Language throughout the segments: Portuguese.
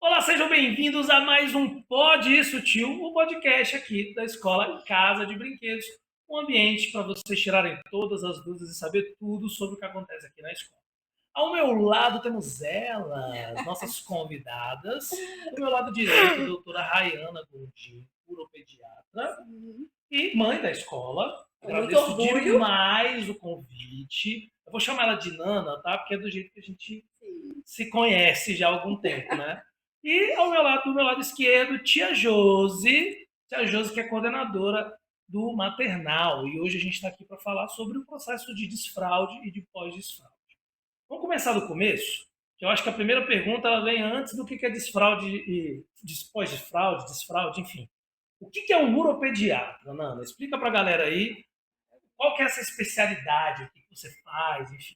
Olá, sejam bem-vindos a mais um Pod Isso Tio, o podcast aqui da Escola Casa de Brinquedos, um ambiente para vocês tirarem todas as dúvidas e saber tudo sobre o que acontece aqui na escola. Ao meu lado temos elas, nossas convidadas. Do meu lado direito, a doutora Rayana Gondim, uropediatra Sim, e mãe da escola. com muito Agradeço orgulho. demais o convite. Eu vou chamar ela de Nana, tá? Porque é do jeito que a gente Sim. se conhece já há algum tempo, né? E ao meu lado, do meu lado esquerdo, tia Josi que é coordenadora do maternal. E hoje a gente está aqui para falar sobre o processo de desfraude e de pós-desfraude. Vamos começar do começo, que eu acho que a primeira pergunta ela vem antes do que é desfraude e pós-desfraude, desfraude, enfim. O que é um uropediatra, Nana? Explica para a galera aí qual que é essa especialidade, o que você faz, enfim.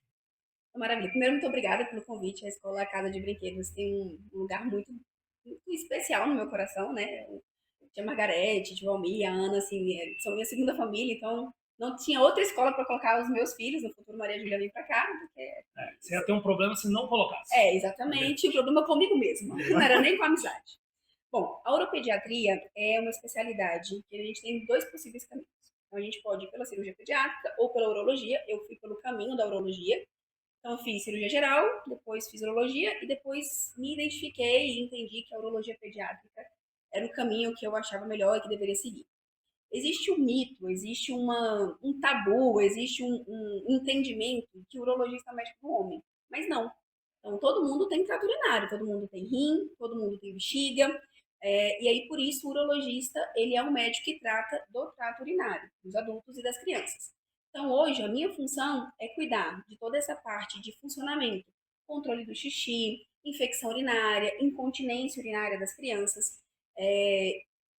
Maravilha. Primeiro, muito obrigada pelo convite. A Escola Casa de Brinquedos tem um lugar muito especial no meu coração, né? Tia Margarete, tia Valmir, a Ana, assim, são minha segunda família, então não tinha outra escola para colocar os meus filhos. No futuro, Maria Júlia vem para cá, porque... Você ia ter um problema se não colocasse. Exatamente. O problema é comigo mesma. Não era nem com a amizade. Bom, a uropediatria é uma especialidade que a gente tem dois possíveis caminhos. Então, a gente pode ir pela cirurgia pediátrica ou pela urologia. Eu fui pelo caminho da urologia. Então, eu fiz cirurgia geral, depois fiz urologia e depois me identifiquei e entendi que a urologia pediátrica era o caminho que eu achava melhor e que deveria seguir. Existe um mito, existe um tabu, existe um entendimento que o urologista é médico do homem. Mas não. Então, todo mundo tem trato urinário, todo mundo tem rim, todo mundo tem bexiga. E aí, por isso, o urologista, ele é um médico que trata do trato urinário, dos adultos e das crianças. Então, hoje, a minha função é cuidar de toda essa parte de funcionamento, controle do xixi, infecção urinária, incontinência urinária das crianças. É,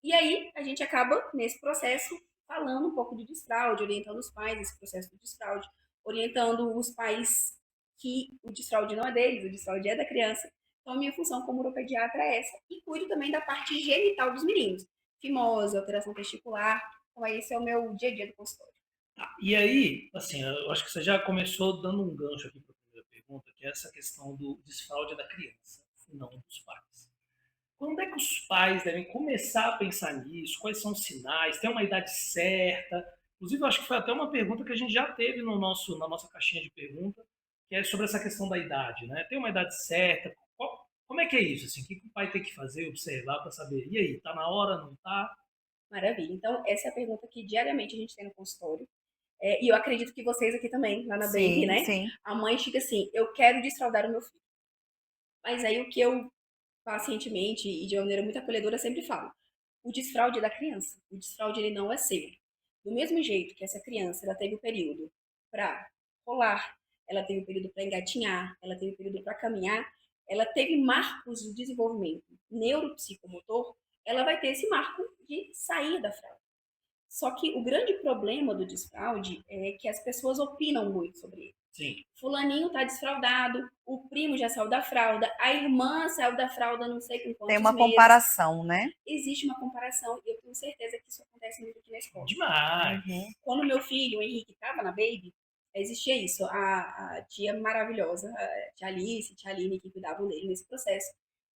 e aí, a gente acaba, nesse processo, falando um pouco de desfraude, orientando os pais nesse processo de desfraude, orientando os pais que o desfraude não é deles, o desfraude é da criança. Então, a minha função como uropediatra é essa. E cuido também da parte genital dos meninos. Fimose, alteração testicular. Então, esse é o meu dia a dia do consultório. Tá. E aí, assim, eu acho que você já começou dando um gancho aqui para a primeira pergunta, que é essa questão do desfraude da criança, e não dos pais. Quando é que os pais devem começar a pensar nisso? Quais são os sinais? Tem uma idade certa? Inclusive, eu acho que foi até uma pergunta que a gente já teve na nossa caixinha de pergunta, que é sobre essa questão da idade, né? Tem uma idade certa? Como é que é isso? Assim, o que o pai tem que fazer, observar para saber? E aí, tá na hora, não tá? Maravilha. Então, essa é a pergunta que diariamente a gente tem no consultório. E eu acredito que vocês aqui também, lá na Baby, Sim, né? sim. A mãe fica assim, eu quero desfraldar o meu filho. Mas aí o que eu pacientemente e de maneira muito acolhedora sempre falo, o desfraude é da criança. O desfraude ele não é seu. Do mesmo jeito que essa criança ela teve o período para rolar, ela teve o período para engatinhar, ela teve o período para caminhar, ela teve marcos de desenvolvimento neuropsicomotor, ela vai ter esse marco de sair da fralda. Só que o grande problema do desfraude é que as pessoas opinam muito sobre ele. Sim. Fulaninho tá desfraldado, o primo já saiu da fralda, a irmã saiu da fralda não sei com Tem quantos uma meses. comparação, né? Existe uma comparação e eu tenho certeza que isso acontece muito aqui na escola. Demais. Uhum. Quando meu filho, o Henrique, estava na Baby, existia isso. A tia maravilhosa, a tia Alice, a tia Aline, que cuidavam dele nesse processo,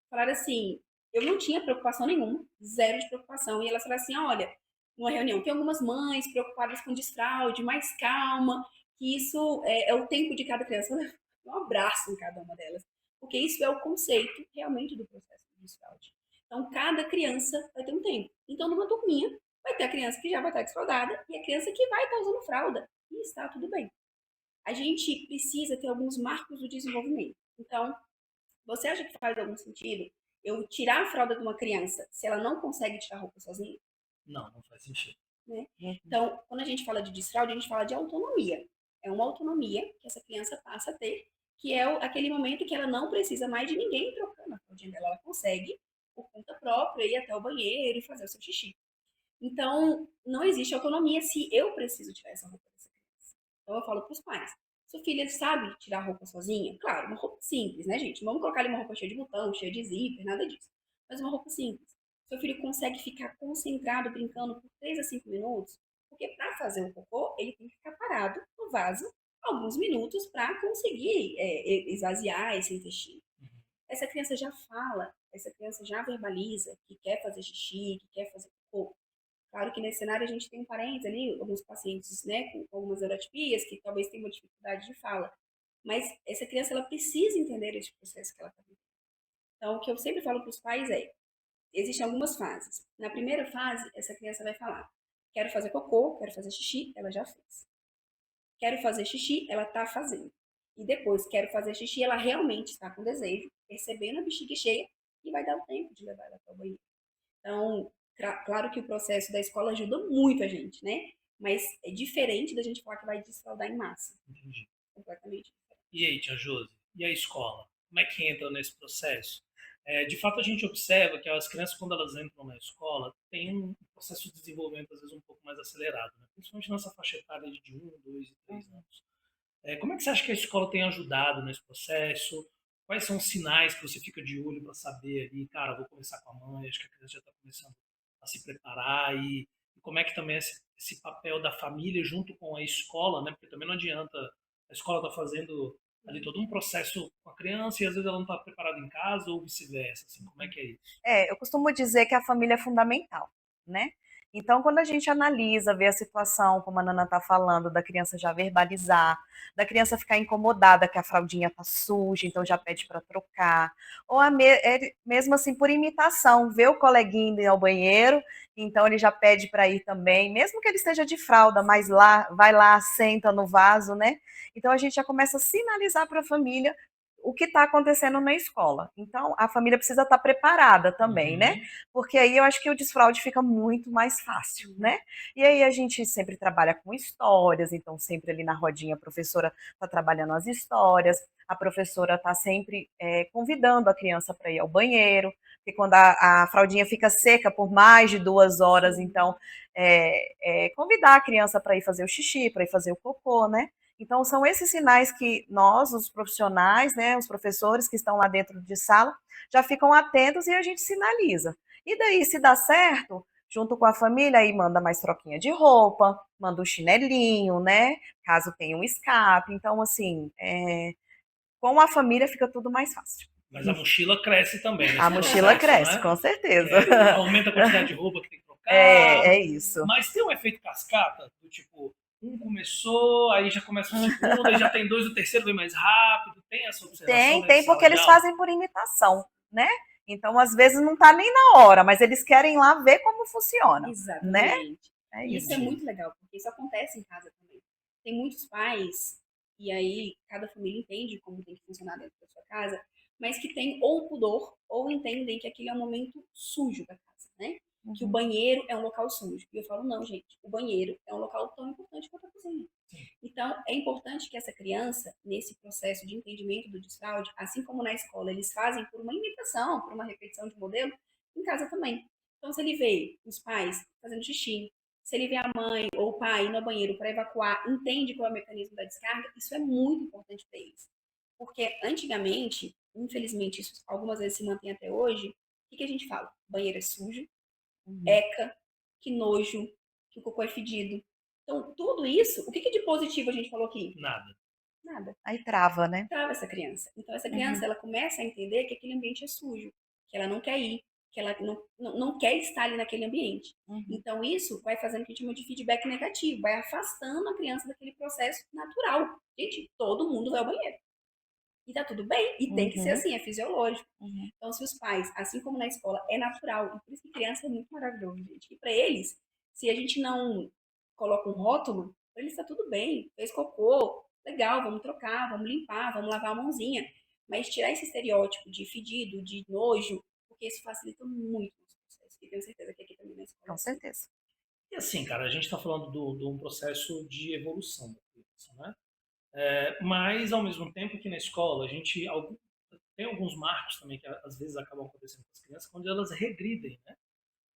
falaram assim, eu não tinha preocupação nenhuma, zero de preocupação. E elas falaram assim, olha, numa reunião, tem algumas mães preocupadas com desfraude, mais calma, que isso é o tempo de cada criança. Um abraço em cada uma delas. Porque isso é o conceito realmente do processo de desfraude. Então, cada criança vai ter um tempo. Então, numa turminha, vai ter a criança que já vai estar desfraldada e a criança que vai estar usando fralda. E está tudo bem. A gente precisa ter alguns marcos do desenvolvimento. Então, você acha que faz algum sentido eu tirar a fralda de uma criança se ela não consegue tirar a roupa sozinha? Não, não faz sentido. Né? Uhum. Então, quando a gente fala de desfraude, a gente fala de autonomia. É uma autonomia que essa criança passa a ter, que é aquele momento que ela não precisa mais de ninguém trocando a fraldinha dela. Ela consegue, por conta própria, ir até o banheiro e fazer o seu xixi. Então, não existe autonomia se eu preciso tirar essa roupa dessa criança. Então, eu falo para os pais: sua filha sabe tirar a roupa sozinha? Claro, uma roupa simples, né, gente? Não vamos colocar ali uma roupa cheia de botão, cheia de zíper, nada disso. Mas uma roupa simples. Seu filho consegue ficar concentrado brincando por 3 a 5 minutos? Porque para fazer o cocô, ele tem que ficar parado no vaso alguns minutos para conseguir esvaziar esse intestino. essa criança já fala, essa criança já verbaliza que quer fazer xixi, que quer fazer cocô. Claro que nesse cenário a gente tem um parênteses ali, alguns pacientes, né, com algumas neurotipias que talvez tenham uma dificuldade de fala. Mas essa criança, ela precisa entender esse processo que ela está vivendo. Então, o que eu sempre falo para os pais é, existem algumas fases. Na primeira fase, essa criança vai falar, quero fazer cocô, quero fazer xixi, ela já fez. Quero fazer xixi, ela está fazendo. E depois, quero fazer xixi, ela realmente está com desejo, percebendo a bexiga cheia e vai dar o tempo de levar ela para o banheiro. Então, claro que o processo da escola ajuda muito a gente, né? Mas é diferente da gente falar que vai desfraldar em massa. Entendi. Completamente diferente. E aí, tia Josi? E a escola? Como é que entra nesse processo? De fato, a gente observa que as crianças, quando elas entram na escola, têm um processo de desenvolvimento, às vezes, um pouco mais acelerado, né? Principalmente nessa faixa etária de 1, 2 e 3 anos. Como é que você acha que a escola tem ajudado nesse processo? Quais são os sinais que você fica de olho para saber ali, cara, vou conversar com a mãe, acho que a criança já está começando a se preparar e como é que também esse papel da família junto com a escola, né? Porque também não adianta a escola tá fazendo ali todo um processo com a criança e às vezes ela não está preparada em casa ou vice-versa, assim, como é que é isso? Eu costumo dizer que a família é fundamental, né? Então, quando a gente analisa, vê a situação, como a Nana está falando, da criança já verbalizar, da criança ficar incomodada que a fraldinha tá suja, então já pede para trocar, ou mesmo assim por imitação, vê o coleguinha indo ao banheiro, então ele já pede para ir também, mesmo que ele esteja de fralda, mas lá, vai lá, senta no vaso, né? Então a gente já começa a sinalizar para a família o que está acontecendo na escola. Então, a família precisa estar preparada também, né? Porque aí eu acho que o desfraude fica muito mais fácil, né? E aí a gente sempre trabalha com histórias, então sempre ali na rodinha a professora está trabalhando as histórias, a professora está sempre convidando a criança para ir ao banheiro, porque quando a fraldinha fica seca por mais de 2 horas, então convidar a criança para ir fazer o xixi, para ir fazer o cocô, né? Então, são esses sinais que nós, os profissionais, né, os professores que estão lá dentro de sala, já ficam atentos e a gente sinaliza. E daí, se dá certo, junto com a família, aí manda mais troquinha de roupa, manda um chinelinho, né, caso tenha um escape. Então, assim, com a família fica tudo mais fácil. Mas a mochila cresce também nesse A mochila processo, cresce, né? com certeza. Aumenta a quantidade de roupa que tem que trocar. É isso. Mas tem um efeito cascata, do tipo, um começou, aí já começa o segundo, aí já tem dois, o terceiro vem mais rápido. Tem essa observação? Tem, porque eles fazem por imitação, né? Então, às vezes, não está nem na hora, mas eles querem lá ver como funciona. Exatamente. Né? E isso é muito legal, porque isso acontece em casa também. Tem muitos pais, e aí cada família entende como tem que funcionar dentro da sua casa, mas que tem ou pudor, ou entendem que aquele é um momento sujo da casa, né? Que o banheiro é um local sujo. E eu falo, não, gente, o banheiro é um local tão importante quanto a cozinha. Então, é importante que essa criança, nesse processo de entendimento do desfraude, assim como na escola eles fazem por uma imitação, por uma repetição de modelo, em casa também. Então, se ele vê os pais fazendo xixi, se ele vê a mãe ou o pai indo ao banheiro para evacuar, entende qual é o mecanismo da descarga, isso é muito importante para eles. Porque antigamente, infelizmente, isso algumas vezes se mantém até hoje, o que a gente fala? Banheiro é sujo, eca, que nojo, que o cocô é fedido. Então, tudo isso, o que de positivo a gente falou aqui? Nada. Nada. Aí trava, né? Trava essa criança. Então, essa criança, ela começa a entender que aquele ambiente é sujo, que ela não quer ir, que ela não quer estar ali naquele ambiente. Então, isso vai fazendo o que a gente chama de feedback negativo, vai afastando a criança daquele processo natural. Gente, todo mundo vai ao banheiro. E tá tudo bem, e tem que ser assim, é fisiológico. Então, se os pais, assim como na escola, é natural, e por isso que criança é muito maravilhoso, gente. E para eles, se a gente não coloca um rótulo, para eles tá tudo bem, fez cocô, legal, vamos trocar, vamos limpar, vamos lavar a mãozinha. Mas tirar esse estereótipo de fedido, de nojo, porque isso facilita muito o processo. E tenho certeza que aqui também na escola. Com certeza. E assim, cara, a gente está falando de um processo de evolução da criança, né? Mas, ao mesmo tempo que na escola, tem alguns marcos também que às vezes acabam acontecendo com as crianças, quando elas regridem, né?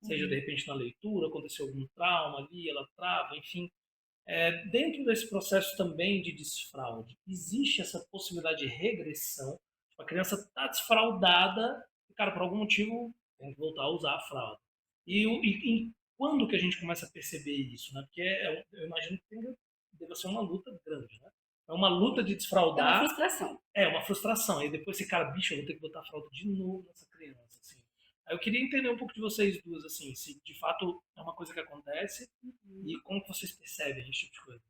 Seja, de repente, na leitura, aconteceu algum trauma ali, ela trava, enfim. Dentro desse processo também de desfraude, existe essa possibilidade de regressão? A criança está desfraudada e, cara, por algum motivo, tem que voltar a usar a fralda. E quando que a gente começa a perceber isso, né? Porque eu imagino que deva ser uma luta grande, né? é uma luta de É uma desfraldar, frustração. é uma frustração. E depois esse cara, bicho, eu vou ter que botar a fralda de novo nessa criança, assim. Aí eu queria entender um pouco de vocês duas, assim, se de fato é uma coisa que acontece e como que vocês percebem esse tipo de coisa.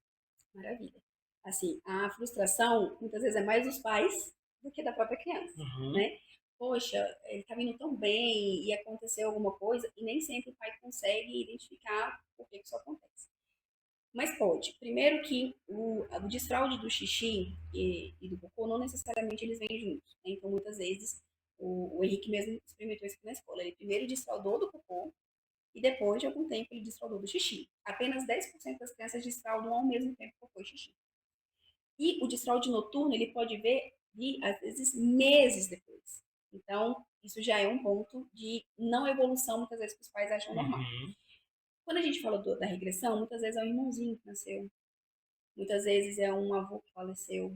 Maravilha. Assim, a frustração muitas vezes é mais dos pais do que da própria criança, Uhum. né? Poxa, ele tá vindo tão bem e aconteceu alguma coisa e nem sempre o pai consegue identificar por que isso acontece. Mas pode. Primeiro que o desfraude do xixi e do cocô não necessariamente eles vêm juntos, né? Então, muitas vezes, o Henrique mesmo experimentou isso na escola. Ele primeiro desfraudou do cocô e depois de algum tempo ele desfraudou do xixi. Apenas 10% das crianças desfraudam ao mesmo tempo cocô e xixi. E o desfraude noturno, ele pode vir, às vezes, meses depois. Então, isso já é um ponto de não evolução, muitas vezes, que os pais acham normal. Uhum. Quando a gente fala da regressão, muitas vezes é um irmãozinho que nasceu, muitas vezes é um avô que faleceu.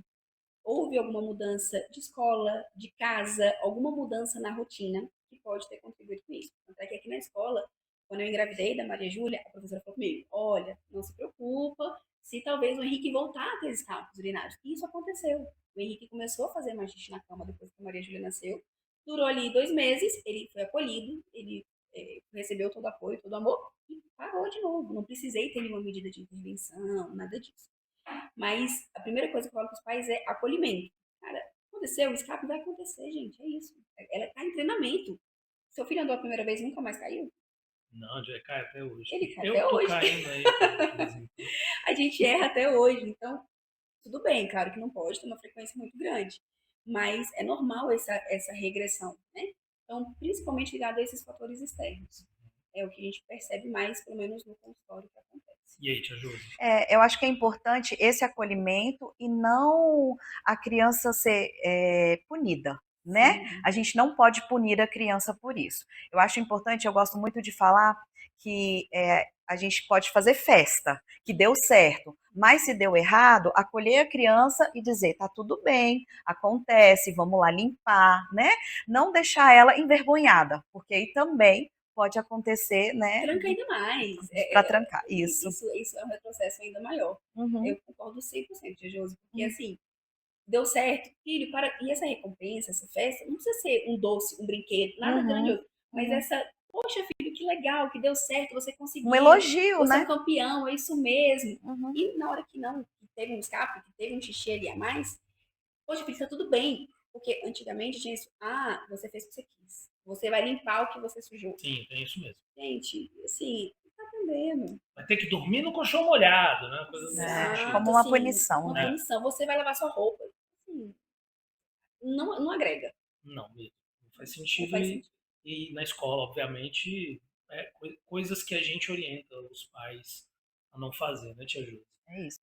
Houve alguma mudança de escola, de casa, alguma mudança na rotina que pode ter contribuído com isso. Até que aqui na escola, quando eu engravidei da Maria Júlia, a professora falou comigo: olha, não se preocupa se talvez o Henrique voltar a ter esses cálculos urinários. E isso aconteceu. O Henrique começou a fazer mais xixi na cama depois que a Maria Júlia nasceu. Durou ali 2 meses, ele foi acolhido, ele recebeu todo o apoio, todo o amor e parou de novo. Não precisei ter nenhuma medida de intervenção, nada disso. Mas a primeira coisa que eu falo para os pais é acolhimento. Cara, aconteceu, o escape vai acontecer, gente. É isso. Ela está em treinamento. Seu filho andou a primeira vez e nunca mais caiu? Não, já cai até hoje. Ele cai Eu até tô hoje. caindo aí, de vez em quando. A gente erra até hoje. Então, tudo bem, claro que não pode ter uma frequência muito grande. Mas é normal essa regressão, né? Então, principalmente ligado a esses fatores externos. É o que a gente percebe mais, pelo menos no consultório, que acontece. E aí, tia Josi? Eu acho que é importante esse acolhimento e não a criança ser punida, né? Sim. A gente não pode punir a criança por isso. Eu acho importante, eu gosto muito de falar que a gente pode fazer festa, que deu certo, mas se deu errado, acolher a criança e dizer, tá tudo bem, acontece, vamos lá limpar, né? Não deixar ela envergonhada, porque aí também pode acontecer, né? Tranca ainda mais. Para trancar, isso. Isso é um retrocesso ainda maior. Uhum. Eu concordo 100%, Tia Josi, porque assim, deu certo, filho, e essa recompensa, essa festa, não precisa ser um doce, um brinquedo, nada grandioso, mas essa, poxa, filho, que legal, que deu certo, você conseguiu. Um elogio, você é né? um campeão, é isso mesmo. Uhum. E na hora que não, que teve um escape, que teve um xixi ali a mais, poxa, filho, tá tudo bem. Porque antigamente tinha isso, você fez o que você quis. Você vai limpar o que você sujou. Sim, tem isso mesmo. Gente, assim, tá aprendendo. Vai ter que dormir no colchão molhado, né? Coisa Exato, assim. Como uma assim, punição, uma né? punição. Você vai lavar sua roupa. Assim, não agrega. Não, mesmo. Não faz Não sentido. faz sentido. E na escola, obviamente, coisas que a gente orienta os pais a não fazer, né, tia Josi? É isso.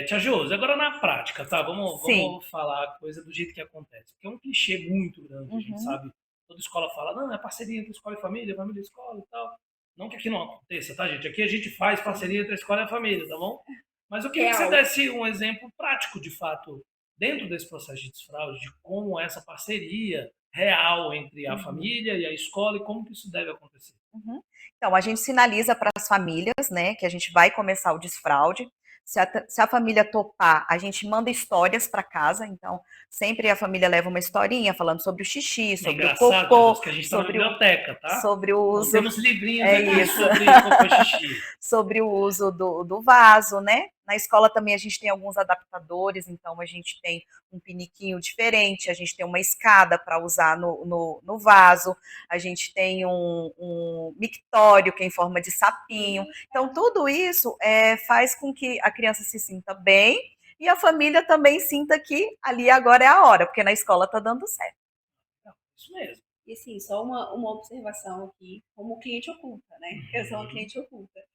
Tia Josi, agora na prática, tá? Vamos Sim. falar a coisa do jeito que acontece. Porque é um clichê muito grande, a gente Uhum. sabe. Toda escola fala, não, é parceria entre escola e família e escola e tal. Não que aqui não aconteça, tá, gente? Aqui a gente faz parceria entre a escola e a família, tá bom? Mas eu queria que você Real. desse um exemplo prático, de fato, dentro desse processo de desfraude, de como essa parceria real entre a família e a escola e como que isso deve acontecer. Uhum. Então, a gente sinaliza para as famílias, né, que a gente vai começar o desfraude. Se a família topar, a gente manda histórias para casa. Então, sempre a família leva uma historinha falando sobre o xixi, sobre o cocô, que a gente está na sobre biblioteca, tá? sobre o Não uso, temos livrinhos é aqui isso. sobre cocô e xixi. sobre o uso do vaso, né? Na escola também a gente tem alguns adaptadores, então a gente tem um piniquinho diferente, a gente tem uma escada para usar no vaso, a gente tem um mictório que é em forma de sapinho. Então, tudo isso faz com que a criança se sinta bem e a família também sinta que ali agora é a hora, porque na escola está dando certo. Isso mesmo. E assim, só uma observação aqui, como cliente oculta, né? Eu sou uma cliente oculta.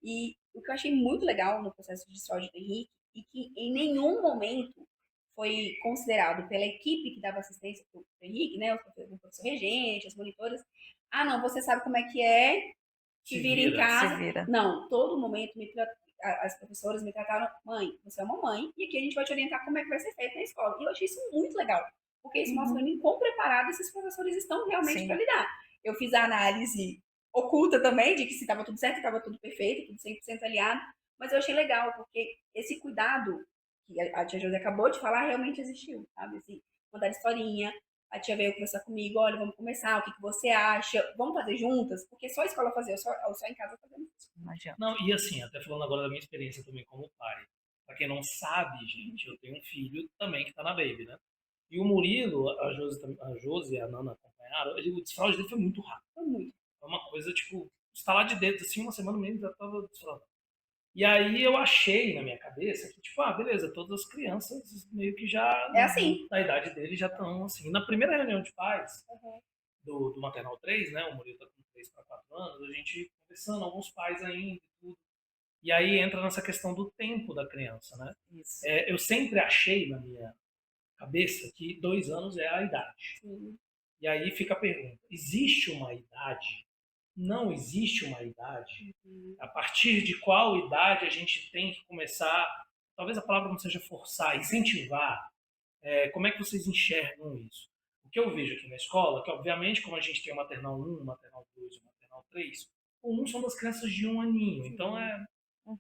E o que eu achei muito legal no processo de desfraude do Henrique, e que em nenhum momento foi considerado pela equipe que dava assistência para o Henrique, né? O professor regente, as monitoras. Não, você sabe como é que é, te vira em casa. Se vira. Não, todo momento as professoras me trataram, mãe, você é uma mãe, e aqui a gente vai te orientar como é que vai ser feito na escola. E eu achei isso muito legal, porque isso mostra para mim quão preparados esses professores estão realmente para lidar. Eu fiz a análise oculta também, de que se estava tudo certo, estava tudo perfeito, tudo 100% aliado, mas eu achei legal, porque esse cuidado que a tia Josi acabou de falar, realmente existiu, sabe? Assim, contar historinha, a tia veio conversar comigo, olha, vamos começar, o que você acha? Vamos fazer juntas? Porque só a escola fazia, eu só em casa fazendo isso. Imagina. Não, e assim, até falando agora da minha experiência também como pai. Pra quem não sabe, gente, eu tenho um filho também que tá na Baby, né? E o Murilo, a Josi e a Nana acompanharam, o desfraude dele foi muito rápido. Foi muito. Foi uma coisa, tipo, estalar de dedos, assim, uma semana mesmo já tava desfraudando. E aí eu achei na minha cabeça que, tipo, beleza, todas as crianças meio que já, É assim. da idade dele, já estão, assim. Na primeira reunião de pais, Uhum. do Maternal 3, né, o Murilo tá com 3 para 4 anos, a gente conversando, alguns pais ainda e tudo. E aí entra nessa questão do tempo da criança, né? Isso. Eu sempre achei na minha cabeça que 2 anos é a idade. Sim. E aí fica a pergunta, existe uma idade? Não existe uma idade? Uhum. A partir de qual idade a gente tem que começar, talvez a palavra não seja forçar, incentivar? Como é que vocês enxergam isso? O que eu vejo aqui na escola, que obviamente como a gente tem o maternal 1, o maternal 2 e o maternal 3, o 1 são das crianças de 1 aninho, então é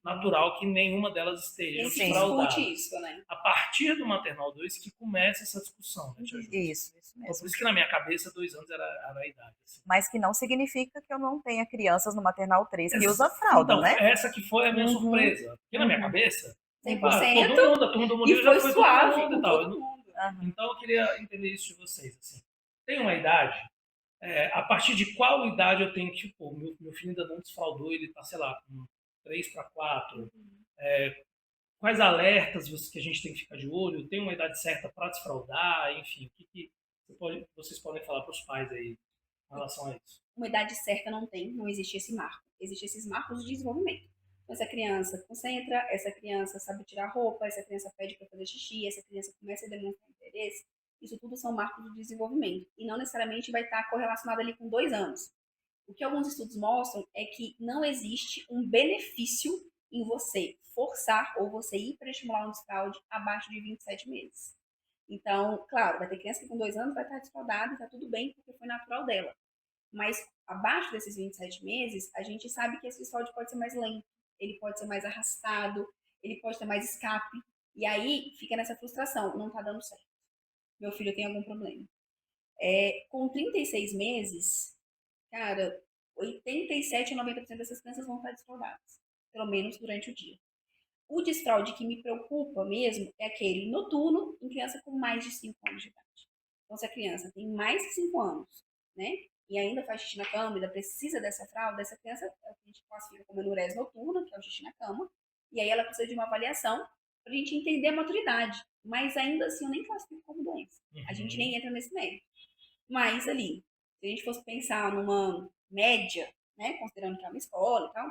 natural que nenhuma delas esteja Nem se desfraudada. discute isso, né? A partir do maternal 2 que começa essa discussão, né, tia Ju? Isso Então, mesmo. por isso que na minha cabeça 2 anos era a idade. Assim. Mas que não significa que eu não tenha crianças no maternal 3 que usa fralda, Então, né? essa que foi a minha surpresa. Porque na minha cabeça, 100%. todo mundo, a turma do Murilo E já foi foi suave todo mundo com e tal. todo mundo. Então eu queria entender isso de vocês. Assim. Tem uma idade, a partir de qual idade eu tenho que, pô, meu filho ainda não desfraldou, ele tá, sei lá, com 3 para 4. Quais alertas que a gente tem que ficar de olho? Tem uma idade certa para desfraldar? Enfim, o que vocês podem falar para os pais aí em relação a isso? Uma idade certa não tem, não existe esse marco. Existem esses marcos de desenvolvimento. Essa criança concentra, essa criança sabe tirar roupa, essa criança pede para fazer xixi, essa criança começa a demonstrar interesse. Isso tudo são marcos de desenvolvimento. E não necessariamente vai estar correlacionado ali com 2 anos. O que alguns estudos mostram é que não existe um benefício em você forçar ou você hiperestimular um desfraude abaixo de 27 meses. Então, claro, vai ter criança que com 2 anos vai estar desfraudada e está tudo bem porque foi natural dela. Mas abaixo desses 27 meses, a gente sabe que esse desfraude pode ser mais lento, ele pode ser mais arrastado, ele pode ter mais escape. E aí fica nessa frustração, não está dando certo. Meu filho tem algum problema. Com 36 meses, cara, 87 a 90% dessas crianças vão estar desfraudadas, pelo menos durante o dia. O desfraude que me preocupa mesmo é aquele noturno em criança com mais de 5 anos de idade. Então, se a criança tem mais de 5 anos, né, e ainda faz xixi na cama, ainda precisa dessa fralda, essa criança a gente classifica como enurese noturna, que é o xixi na cama, e aí ela precisa de uma avaliação para a gente entender a maturidade. Mas ainda assim eu nem classifico como doença. A gente nem entra nesse mérito. Mas ali, se a gente fosse pensar numa média, né, considerando que é uma escola e tal,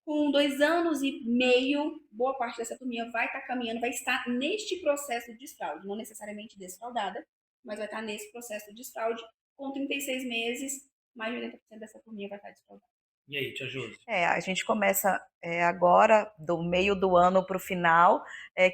com 2 anos e meio, boa parte dessa turminha vai estar caminhando, vai estar neste processo de desfraude, não necessariamente desfraudada, mas vai estar nesse processo de desfraude. Com 36 meses, mais de 80% dessa turminha vai estar desfraudada. E aí, tia Josi? A gente começa agora, do meio do ano para o final,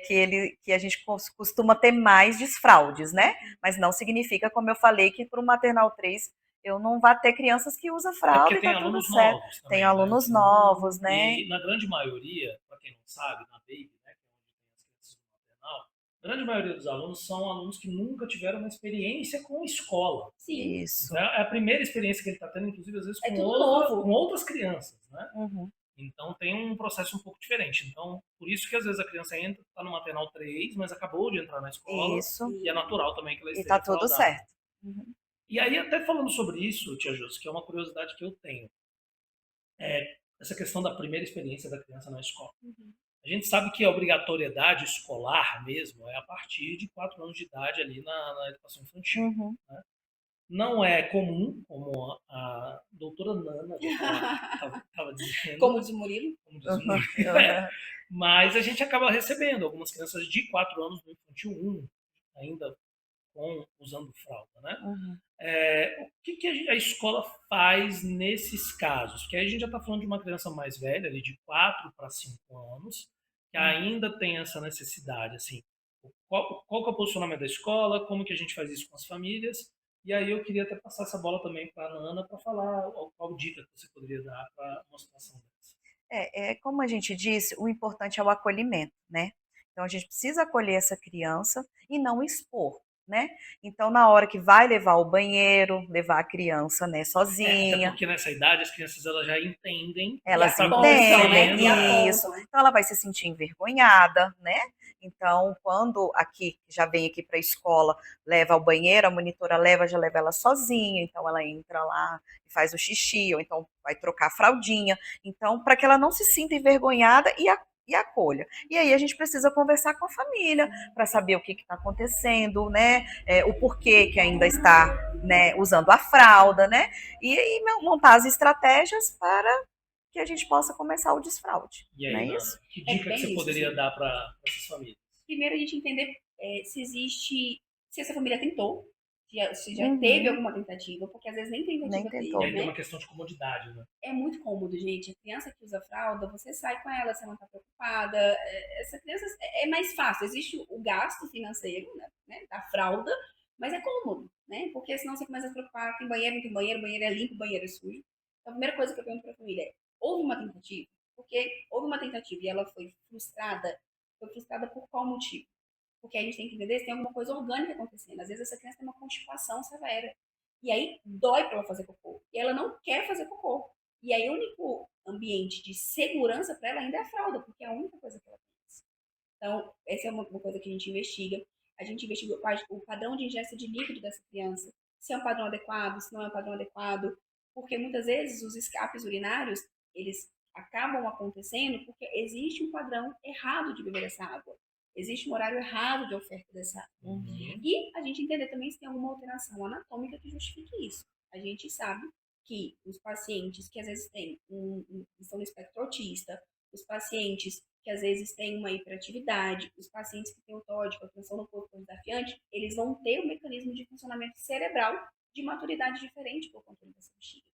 que a gente costuma ter mais desfraudes, né? Mas não significa, como eu falei, que para o maternal 3 eu não vá ter crianças que usam fralda e tá tudo certo. Novos também, Tem né? alunos novos, né? E na grande maioria, para quem não sabe, na Baby, né, que é onde tem as crianças do maternal, a grande maioria dos alunos são alunos que nunca tiveram uma experiência com escola. Sim. Isso. Então, é a primeira experiência que ele está tendo, inclusive, às vezes, com outras crianças, né? Uhum. Então tem um processo um pouco diferente. Então, por isso que às vezes a criança entra, está no maternal 3, mas acabou de entrar na escola. Isso. E é natural também que ela E esteja tá tudo fraudada. certo. Uhum. E aí, até falando sobre isso, tia Josi, que é uma curiosidade que eu tenho, essa questão da primeira experiência da criança na escola. A gente sabe que a obrigatoriedade escolar mesmo é a partir de 4 anos de idade ali na educação infantil. Uhum. Né? Não é comum, como a doutora Nana estava dizendo. Como diz o Murilo. Como diz o Murilo. Mas a gente acaba recebendo algumas crianças de 4 anos no infantil 1, ainda usando fralda, né? Uhum. O que a escola faz nesses casos? Porque aí a gente já está falando de uma criança mais velha, ali de 4 para 5 anos, que ainda tem essa necessidade, assim. Qual que é o posicionamento da escola? Como que a gente faz isso com as famílias? E aí eu queria até passar essa bola também para a Nana para falar qual dica que você poderia dar para uma situação dessa. Como a gente disse, o importante é o acolhimento, né? Então a gente precisa acolher essa criança e não expor, né? Então na hora que vai levar ao banheiro, levar a criança, né, Até sozinha, porque nessa idade as crianças elas já entendem o que elas está apontam, né? acontecendo. E entendem isso, apontam. então ela vai se sentir envergonhada, né? Então, quando aqui, já vem aqui para a escola, leva ao banheiro, a monitora leva, já leva ela sozinha, então ela entra lá e faz o xixi, ou então vai trocar a fraldinha, então, para que ela não se sinta envergonhada e acolha. E aí a gente precisa conversar com a família para saber o que está acontecendo, né? O porquê que ainda está, né, usando a fralda, né? E aí montar as estratégias para que a gente possa começar o desfraude, E não aí, é Nana, isso? que É dica que bem você isso, poderia assim. dar para essas famílias? Primeiro a gente entender se existe, se essa família tentou, se já teve Uhum, alguma tentativa, porque às vezes nem nem tentativa E teve, tentou. aí tem né? uma questão de comodidade, né? É muito cômodo, gente. A criança que usa fralda, você sai com ela, você não tá preocupada. Essa criança é mais fácil. Existe o gasto financeiro, né, da fralda, mas é cômodo, né? Porque senão você começa a se preocupar, tem banheiro, não tem banheiro, banheiro é limpo, banheiro é sujo. Então, a primeira coisa que eu pergunto para a família é, houve uma tentativa? Porque houve uma tentativa e ela foi frustrada por qual motivo? Porque a gente tem que entender se tem alguma coisa orgânica acontecendo. Às vezes essa criança tem uma constipação severa. E aí dói para ela fazer cocô. E ela não quer fazer cocô. E aí o único ambiente de segurança para ela ainda é a fralda, porque é a única coisa que ela tem. Então, essa é uma coisa que a gente investiga. A gente investiga o padrão de ingesta de líquido dessa criança, se é um padrão adequado, se não é um padrão adequado, porque muitas vezes os escapes urinários, eles acabam acontecendo porque existe um padrão errado de beber essa água. Existe um horário errado de oferta dessa água. Uhum. E a gente entender também se tem alguma alteração anatômica que justifique isso. A gente sabe que os pacientes que às vezes têm estão no espectro autista, os pacientes que às vezes têm uma hiperatividade, os pacientes que têm o TOD, a tensão no corpo desafiante, eles vão ter um mecanismo de funcionamento cerebral de maturidade diferente por conta dessa bexiga.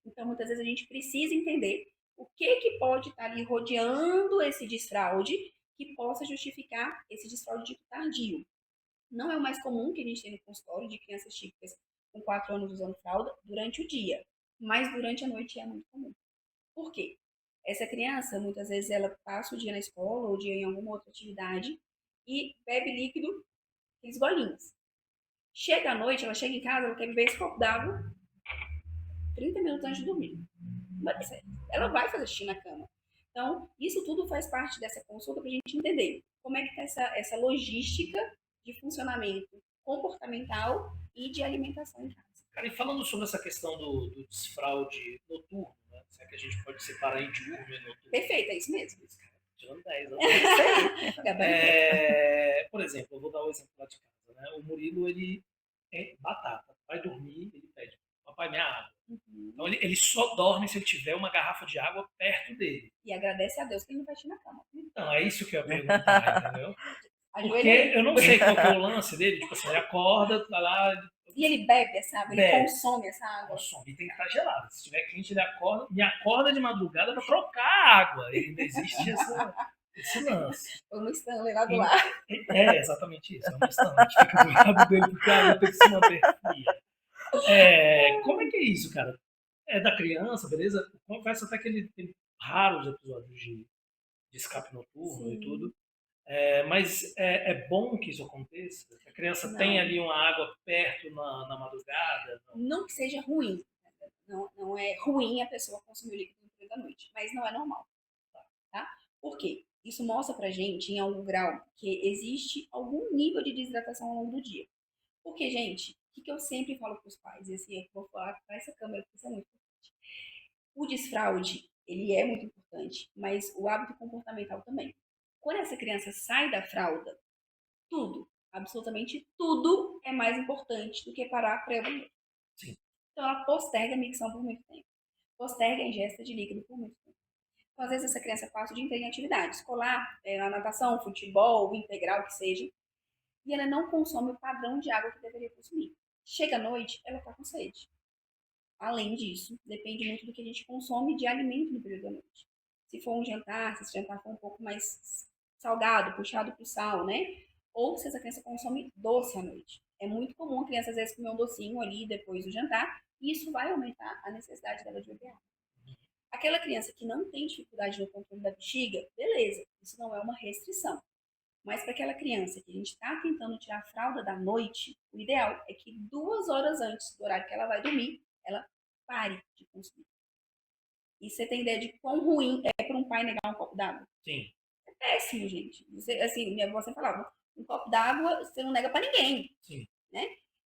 Então, muitas vezes a gente precisa entender o que pode estar ali rodeando esse desfraude que possa justificar esse desfraude dito tardio. Não é o mais comum que a gente tem no consultório de crianças típicas com 4 anos usando fralda durante o dia, mas durante a noite é muito comum. Por quê? Essa criança, muitas vezes, ela passa o dia na escola ou o dia em alguma outra atividade e bebe líquido, aqueles golinhos. Chega à noite, ela chega em casa, ela quer beber esse copo d'água 30 minutos antes de dormir. Mas ela vai fazer xixi na cama. Então, isso tudo faz parte dessa consulta para a gente entender como é que está essa logística de funcionamento comportamental e de alimentação em casa. Cara, e falando sobre essa questão do desfraude noturno, né? Será que a gente pode separar aí diurno e noturno? Perfeito, é isso mesmo. Tirando 10, por exemplo, eu vou dar um exemplo lá de casa, né? O Murilo, ele é batata. Vai dormir, ele pede, papai, minha água. Uhum. Então ele só dorme se ele tiver uma garrafa de água perto dele. E agradece a Deus que ele não vai na cama. Então, é isso que eu ia perguntar, entendeu? Porque Ajoelha eu não sei qual que é o lance dele, tipo assim, ele acorda, tá lá, e ele bebe essa água, ele bebe, consome essa água. consome, e tem que estar gelado. Se tiver quente, ele acorda, me acorda de madrugada para trocar a água. E ainda existe esse lance. Ou no Stanley lá do E- lado. É exatamente isso, é uma questão. A gente fica do lado dele porque a água tem que se manter fria. Como é que é isso, cara? É da criança, beleza? Confesso até que ele tem raros episódios de escape noturno e tudo. Sim. Mas é bom que isso aconteça? A criança tem Não. ali uma água perto na madrugada? Não. Não que seja ruim. Não é ruim a pessoa consumir líquido no período da noite, mas não é normal. Tá? Por quê? Isso mostra pra gente, em algum grau, que existe algum nível de desidratação ao longo do dia. Porque, gente, o que eu sempre falo para os pais, e assim, eu vou falar para essa câmera, porque isso é muito importante. O desfraude, ele é muito importante, mas o hábito comportamental também. Quando essa criança sai da fralda, tudo, absolutamente tudo é mais importante do que parar para ela. Sim. Então, ela posterga a micção por muito tempo. Posterga a ingesta de líquido por muito tempo. Então, às vezes, essa criança passa o dia inteiro em atividade escolar, na natação, futebol, integral, que seja, e ela não consome o padrão de água que deveria consumir. Chega à noite, ela está com sede. Além disso, depende muito do que a gente consome de alimento no período da noite. Se for um jantar, se esse jantar for um pouco mais salgado, puxado para o sal, né? Ou se essa criança consome doce à noite. É muito comum a criança, às vezes, comer um docinho ali depois do jantar, e isso vai aumentar a necessidade dela de beber água. Aquela criança que não tem dificuldade no controle da bexiga, beleza, isso não é uma restrição. Mas para aquela criança que a gente está tentando tirar a fralda da noite, o ideal é que 2 horas antes do horário que ela vai dormir, ela pare de consumir. E você tem ideia de quão ruim é para um pai negar um copo d'água? Sim. É péssimo, gente. Você, assim, minha avó sempre falava, um copo d'água você não nega para ninguém, Sim. né?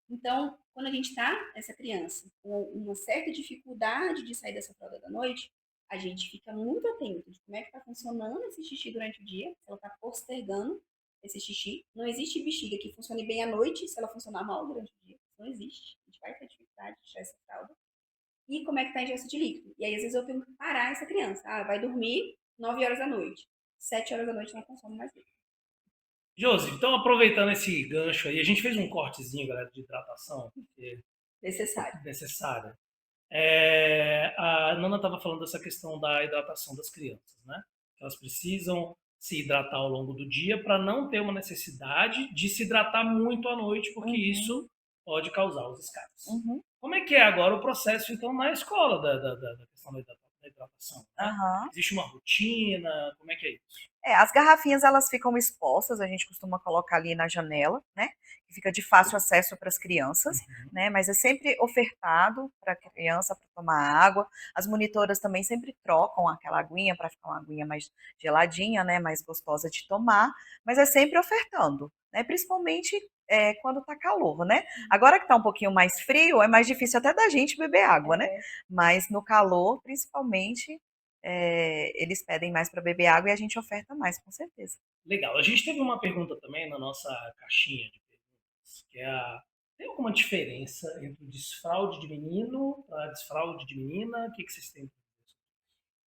Então, quando a gente está, essa criança, com uma certa dificuldade de sair dessa fralda da noite, a gente fica muito atento de como é que está funcionando esse xixi durante o dia, se ela está postergando esse xixi. Não existe bexiga que funcione bem à noite se ela funcionar mal durante o dia. Não existe. A gente vai ter dificuldade de tirar essa fralda. E como é que está a ingesta de líquido? E aí, às vezes, eu tenho que parar essa criança. Ah, vai dormir 9 horas da noite. 7 horas da noite não consome mais líquido. Josi, então aproveitando esse gancho aí, a gente fez um cortezinho, galera, de hidratação, porque Necessário. é necessária. A Nana estava falando dessa questão da hidratação das crianças, né? Elas precisam se hidratar ao longo do dia para não ter uma necessidade de se hidratar muito à noite, porque isso pode causar os escapes. Como é que é agora o processo, então, na escola da questão da hidratação? Né? Existe uma rotina? Como é que é isso? As garrafinhas elas ficam expostas, a gente costuma colocar ali na janela, né? Que fica de fácil acesso para as crianças, né? Mas é sempre ofertado para a criança para tomar água. As monitoras também sempre trocam aquela aguinha para ficar uma aguinha mais geladinha, né? Mais gostosa de tomar, mas é sempre ofertando, né? Principalmente quando tá calor, né? Agora que tá um pouquinho mais frio, é mais difícil até da gente beber água, né? Mas no calor, principalmente, eles pedem mais para beber água e a gente oferta mais, com certeza. Legal. A gente teve uma pergunta também na nossa caixinha de perguntas, que tem alguma diferença entre o desfraude de menino para desfraude de menina? O que vocês têm?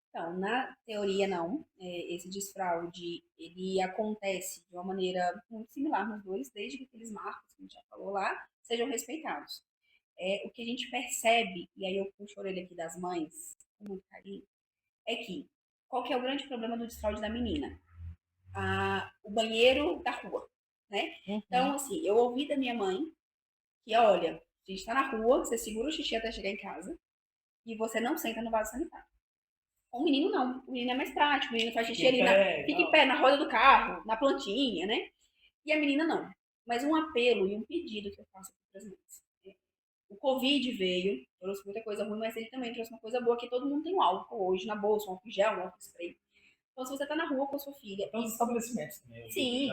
Então, na teoria, não. Esse desfraude, ele acontece de uma maneira muito similar nos dois, desde que aqueles marcos que a gente já falou lá sejam respeitados. O que a gente percebe, e aí eu puxo a orelha aqui das mães, com muito carinho, é que qual que é o grande problema do desfraude da menina? O banheiro da rua, né? Então, assim, eu ouvi da minha mãe que, olha, a gente tá na rua, você segura o xixi até chegar em casa e você não senta no vaso sanitário. O menino não, o menino é mais prático, o menino faz xixi ali, fica em pé na roda do carro, na plantinha, né? E a menina não. Mas um apelo e um pedido que eu faço para as mães. O Covid veio, trouxe muita coisa ruim, mas ele também trouxe uma coisa boa, que todo mundo tem um álcool hoje na bolsa, um álcool gel, um álcool spray. Então, se você tá na rua com a sua filha... Então, os estabelecimentos também. Sim,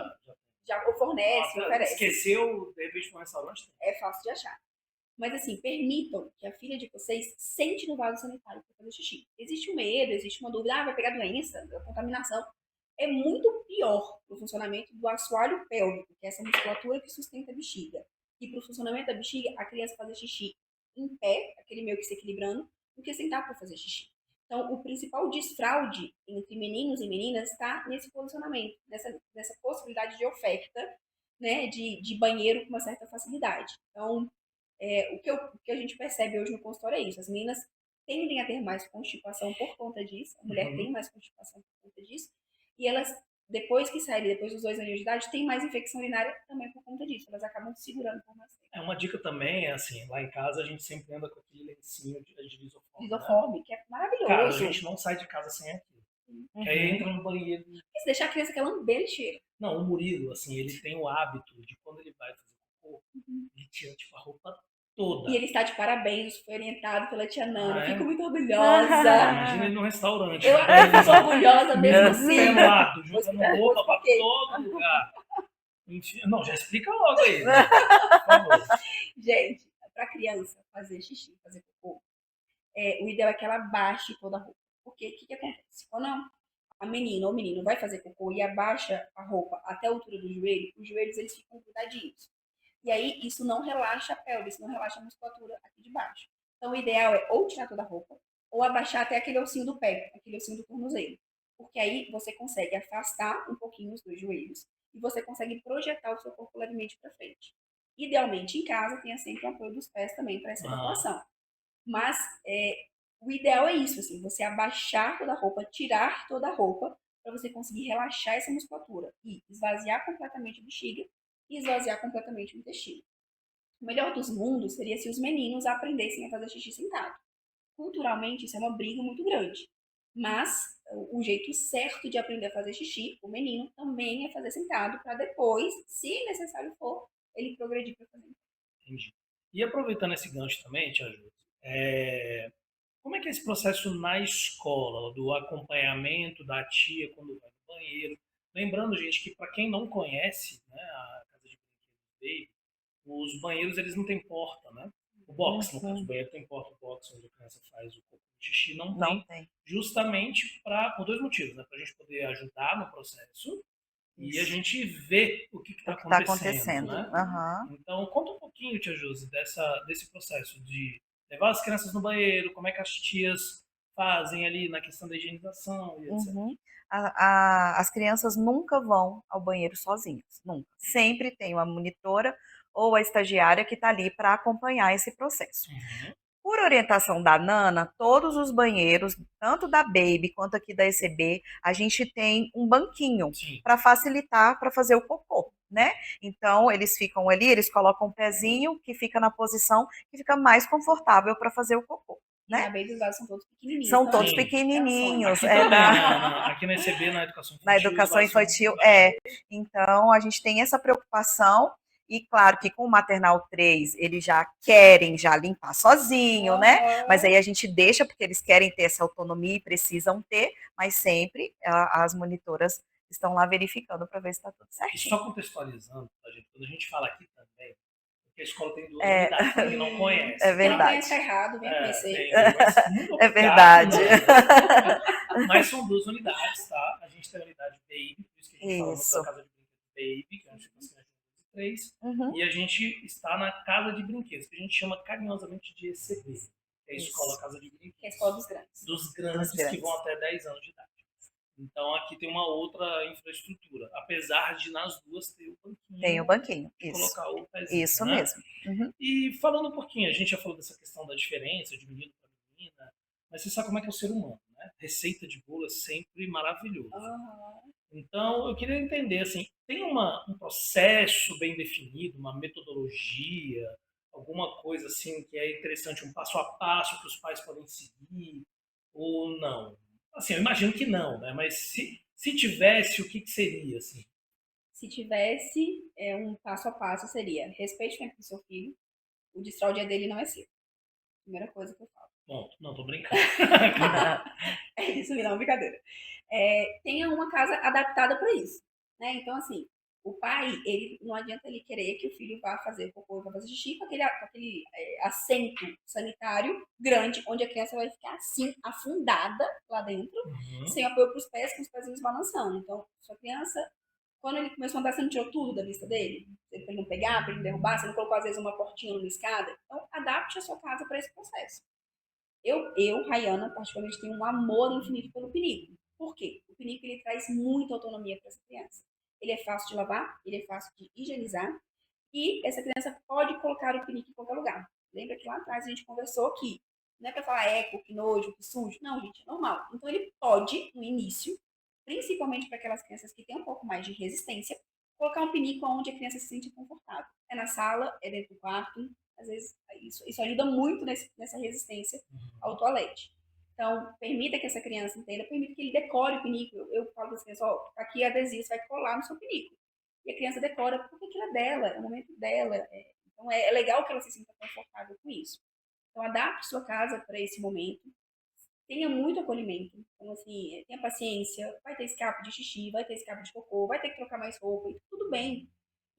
já fornece, oferece. Esqueceu, de repente, um restaurante? É fácil de achar. Mas, assim, permitam que a filha de vocês sente no vaso sanitário para fazer xixi. Existe um medo, existe uma dúvida, vai pegar doença, contaminação. É muito pior para o funcionamento do assoalho pélvico, que é essa musculatura que sustenta a bexiga. E para o funcionamento da bexiga, a criança fazer xixi em pé, aquele meio que se equilibrando, do que sentar para fazer xixi. Então, o principal desfraude entre meninos e meninas está nesse posicionamento, nessa possibilidade de oferta, né, de banheiro com uma certa facilidade. Então, o que a gente percebe hoje no consultório é isso. As meninas tendem a ter mais constipação por conta disso. A mulher tem mais constipação por conta disso. E elas, depois que saírem, depois dos 2 anos de idade, têm mais infecção urinária também por conta disso. Elas acabam segurando por mais tempo. Uma dica também é assim, lá em casa a gente sempre anda com aquele lencinho de lisoforme. Lisoforme, né? Que é maravilhoso. Cara, a gente não sai de casa sem aquilo. Aí entra no banheiro. E se deixar a criança que ela lamber, ele cheira. Não, o Murilo, assim, ele tem o hábito de quando ele vai fazer cocô, ele tira tipo a roupa toda. E ele está de parabéns, foi orientado pela tia Nana. Fico muito orgulhosa. Imagina ele no restaurante. Eu fico orgulhosa mesmo assim. Pelado, jogando roupa pra todo lugar. Enfim, não, já explica logo aí. Né? Por favor. Gente, pra criança fazer xixi, fazer cocô, o ideal é que ela baixe toda a roupa. Porque o que acontece? Quando a menina ou o menino vai fazer cocô e abaixa a roupa até a altura do joelho, os joelhos eles ficam grudadinhos. E aí isso não relaxa a pelve, isso não relaxa a musculatura aqui de baixo. Então o ideal é ou tirar toda a roupa, ou abaixar até aquele ossinho do pé, aquele ossinho do tornozelo. Porque aí você consegue afastar um pouquinho os dois joelhos e você consegue projetar o seu corpo levemente para frente. Idealmente em casa tenha sempre o apoio dos pés também para essa evacuação. Mas o ideal é isso, assim, você abaixar toda a roupa, tirar toda a roupa, para você conseguir relaxar essa musculatura e esvaziar completamente a bexiga e esvaziar completamente o intestino. O melhor dos mundos seria se os meninos aprendessem a fazer xixi sentado. Culturalmente, isso é uma briga muito grande. Mas o jeito certo de aprender a fazer xixi, o menino, também é fazer sentado, para depois, se necessário for, ele progredir para fazer. Entendi. E aproveitando esse gancho também, Tia Júlia, como é que é esse processo na escola, do acompanhamento da tia quando vai no banheiro? Lembrando, gente, que para quem não conhece, né, a casa de brinquedos Baby, os banheiros eles não têm porta, né? O box, no caso, o banheiro tem porta, o box onde a criança faz o cocô e xixi não Não tem, tem. justamente por dois motivos, né? Para a gente poder ajudar no processo e a Isso. gente ver o que está O que está acontecendo, acontecendo. né? Aham. Então, conta um pouquinho, Tia Josi, desse processo de levar as crianças no banheiro, como é que as tias fazem ali na questão da higienização e etc. Uhum. As crianças nunca vão ao banheiro sozinhas, nunca. Sempre tem uma monitora ou a estagiária que está ali para acompanhar esse processo. Uhum. Por orientação da Nana, todos os banheiros, tanto da Baby quanto aqui da ECB, a gente tem um banquinho Sim. para facilitar para fazer o cocô, né? Então, eles ficam ali, eles colocam um pezinho que fica na posição que fica mais confortável para fazer o cocô, E na né? Baby os vasos são todos pequenininhos. São então, todos Sim. pequenininhos. Aqui também, aqui na ECB, na educação infantil. Na educação elas são infantil, maiores. Então, a gente tem essa preocupação. E claro que com o maternal 3, eles já querem já limpar sozinho, né? Mas aí a gente deixa, porque eles querem ter essa autonomia e precisam ter, mas sempre as monitoras estão lá verificando para ver se está tudo E certinho. só contextualizando, tá, gente, quando a gente fala aqui também, porque a escola tem duas unidades, para quem não conhece. É verdade. Quem pensa errado, vem conhecer. Muito É obrigado, verdade. Mas são duas unidades, tá? A gente tem a unidade Baby, por isso que a gente fala muito Isso. da casa de brinquedos Baby, que é onde ficam as crianças de 3. Uhum. E a gente está na casa de brinquedos, que a gente chama carinhosamente de ECB. É a escola Isso. Casa de Brinquedos. Que é a escola dos grandes. Dos grandes que vão até 10 anos de idade. Então aqui tem uma outra infraestrutura, apesar de nas duas ter o banquinho. Tem o banquinho, de isso. colocar o pezinho, Isso né? mesmo. Uhum. E falando um pouquinho, a gente já falou dessa questão da diferença de menino para menina, mas você sabe como é que é o ser humano, né? Receita de bolo é sempre maravilhoso. Então eu queria entender, assim, tem um processo bem definido, uma metodologia, alguma coisa assim que é interessante, um passo a passo que os pais podem seguir, ou não? Assim, eu imagino que não, né? Mas se tivesse, o que seria, assim? Se tivesse um passo a passo, seria respeite o tempo do seu filho, o destrar o dia dele não é seu. Primeira coisa que eu falo. Bom, não, tô brincando. É isso, não, brincadeira. Tenha uma casa adaptada para isso, né? Então, assim, o pai, ele não adianta ele querer que o filho vá fazer cocô, vá fazer xixi com aquele assento sanitário grande, onde a criança vai ficar assim, afundada lá dentro, sem apoio para os pés, com os pezinhos balançando. Então, sua criança, quando ele começou a andar, você não tirou tudo da vista dele? Para ele não pegar, para ele não derrubar, você não colocou, às vezes, uma portinha numa escada? Então, adapte a sua casa para esse processo. Rayana, particularmente, tenho um amor infinito pelo pinico. Por quê? O pinico ele traz muita autonomia para essa criança. Ele é fácil de lavar, ele é fácil de higienizar e essa criança pode colocar o pinico em qualquer lugar. Lembra que lá atrás a gente conversou que não é para falar eco, que nojo, que sujo. Não, gente, é normal. Então ele pode, no início, principalmente para aquelas crianças que têm um pouco mais de resistência, colocar um pinico onde a criança se sente confortável. É na sala, é dentro do quarto. Às vezes isso ajuda muito nessa resistência ao toalete. Então, permita que essa criança entenda, permita que ele decore o pinico. Eu falo para as crianças, ó, aqui é adesivo, você vai colar no seu pinico. E a criança decora porque aquilo é dela, é o momento dela. Então, é legal que ela se sinta confortável com isso. Então, adapte sua casa para esse momento. Tenha muito acolhimento. Então, assim, tenha paciência. Vai ter escape de xixi, vai ter escape de cocô, vai ter que trocar mais roupa, e tudo bem.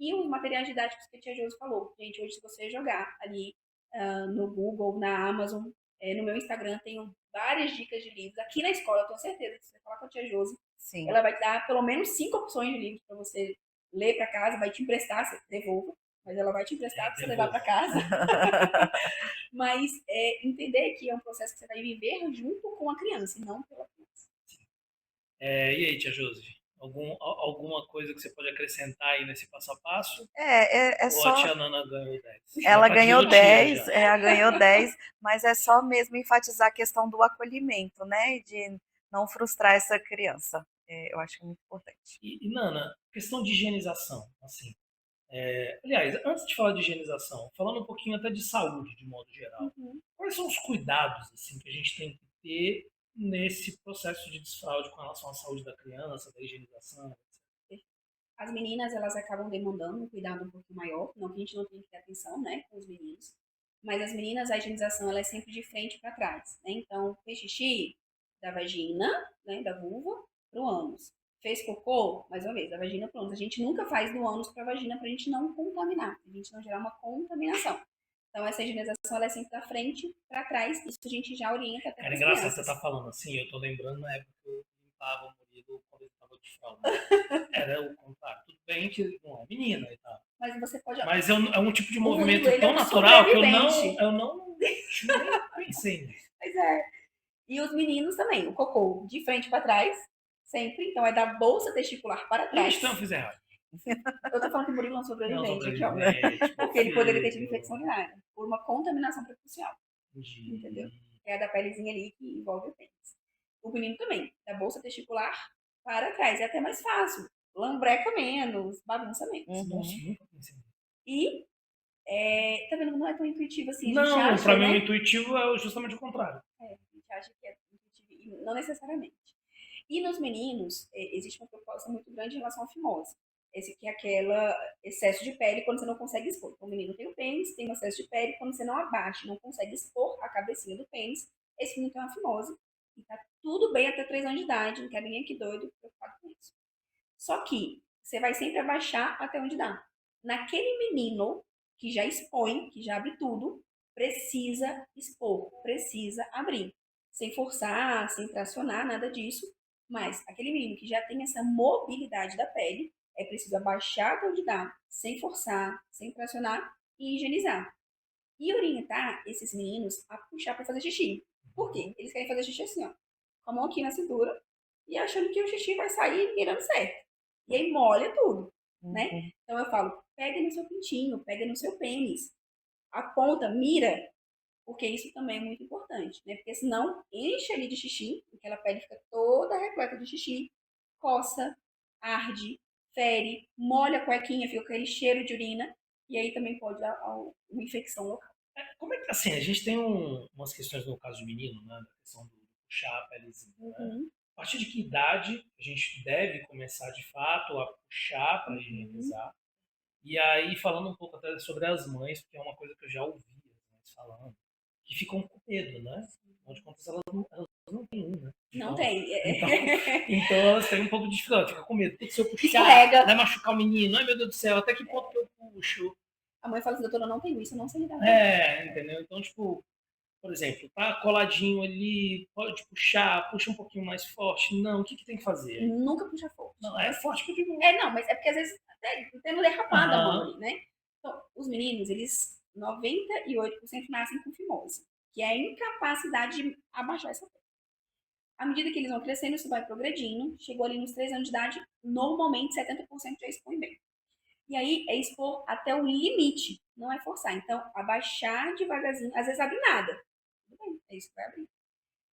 E os materiais didáticos que a tia Josi falou. Gente, hoje, se você jogar ali no Google, na Amazon, no meu Instagram, tenho várias dicas de livros. Aqui na escola, eu tenho certeza que se você falar com a tia Josi, Sim. ela vai dar pelo menos 5 opções de livros para você ler para casa, vai te emprestar, você devolva, mas ela vai te emprestar para você levar para casa. Mas entender que é um processo que você vai viver junto com a criança, e não pela criança. E aí, tia Josi? Alguma coisa que você pode acrescentar aí nesse passo a passo? É Ou só... a tia Nana ganhou 10? Ela Tá ganhou dividida 10, já. ela ganhou 10, mas é só mesmo enfatizar a questão do acolhimento, né? De não frustrar essa criança. Eu acho muito importante. E Nana, questão de higienização, assim. Aliás, antes de falar de higienização, falando um pouquinho até de saúde, de modo geral, quais são os cuidados assim, que a gente tem que ter nesse processo de desfraude com relação à saúde da criança, da higienização? As meninas, elas acabam demandando um cuidado um pouco maior, não que a gente não tenha que ter atenção, né, com os meninos, mas as meninas, a higienização, ela é sempre de frente para trás, né, então, fez xixi da vagina, né, da vulva, pro ânus. Fez cocô, mais uma vez, da vagina pro ânus. A gente nunca faz do ânus pra vagina pra gente não contaminar, pra gente não gerar uma contaminação. Então, essa higienização, ela é sempre da frente para trás, isso a gente já orienta até Era para as engraçado crianças. você tá falando assim, eu tô lembrando na época que eu limpava o Murilo quando ele tava de fralda. Era o contrário. Tudo bem que não é menina e tal. Mas você pode... Mas é um tipo de O Murilo, movimento ele é tão um natural que eu sobrevivente. não nem pensei nisso. Pois é. E os meninos também, o cocô de frente para trás, sempre. Então, é da bolsa testicular para trás. Então eu fiz errado. Eu tô falando que o Murilo é um Não, sobrevivente aqui, ó. sobrevivente. Porque ele poderia ter tido infecção urinária por uma contaminação preconcial. Entendi. Entendeu? É a da pelezinha ali que envolve o pênis. O menino também, da bolsa testicular para trás. É até mais fácil. Lambreca menos, bagunça menos. Nossa, nunca pensei nisso. E, tá vendo? Não é tão intuitivo assim. A gente Não, acha, pra mim né? o intuitivo é justamente o contrário. A gente acha que é intuitivo, e não necessariamente. E nos meninos, existe uma preocupação muito grande em relação à fimose. Esse que é aquela excesso de pele quando você não consegue expor. Então, o menino tem o pênis, tem um excesso de pele, quando você não abaixa, não consegue expor a cabecinha do pênis, esse menino tem uma fimose. E tá tudo bem até 3 anos de idade, não quero ninguém aqui doido preocupado com isso. Só que você vai sempre abaixar até onde dá. Naquele menino que já expõe, que já abre tudo, precisa expor, precisa abrir. Sem forçar, sem tracionar, nada disso. Mas aquele menino que já tem essa mobilidade da pele, é preciso abaixar até onde dá, sem forçar, sem tracionar e higienizar. E orientar esses meninos a puxar para fazer xixi. Por quê? Eles querem fazer xixi assim, ó, com a mão aqui na cintura e achando que o xixi vai sair mirando certo. E aí molha tudo, né? Então eu falo, pega no seu pintinho, pega no seu pênis, aponta, mira, porque isso também é muito importante, né? Porque senão enche ali de xixi, aquela pele fica toda repleta de xixi, coça, arde, fere, molha a cuequinha, fica aquele cheiro de urina, e aí também pode dar uma infecção local. Como é que, assim, a gente tem umas questões no caso do menino, né? Da questão do puxar a pelezinha, né? A partir de que idade a gente deve começar, de fato, a puxar para higienizar? E aí, falando um pouco até sobre as mães, porque é uma coisa que eu já ouvi as mães falando, que ficam com medo, né? Afinal de contas, elas não têm um, né? Não tem. Então elas têm um pouco de dificuldade, fica com medo. Se eu puxar, Escorrega. vai machucar o menino. Ai, meu Deus do céu, até que ponto que eu puxo? A mãe fala assim, doutora, não tenho isso, eu não sei lidar. Entendeu? Então, tipo, por exemplo, tá coladinho ali, pode puxar, puxa um pouquinho mais forte. Não, o que tem que fazer? Nunca puxa forte. Não, é forte porque... não, mas é porque às vezes tem derrapada a mão ali, né? Então, os meninos, eles 98% nascem com fimose, que é a incapacidade de abaixar essa pele. À medida que eles vão crescendo, isso vai progredindo. Chegou ali nos 3 anos de idade, normalmente 70% já expõe bem. E aí é expor até o limite, não é forçar. Então, abaixar devagarzinho, às vezes abre nada. Tudo bem, é isso que vai abrir.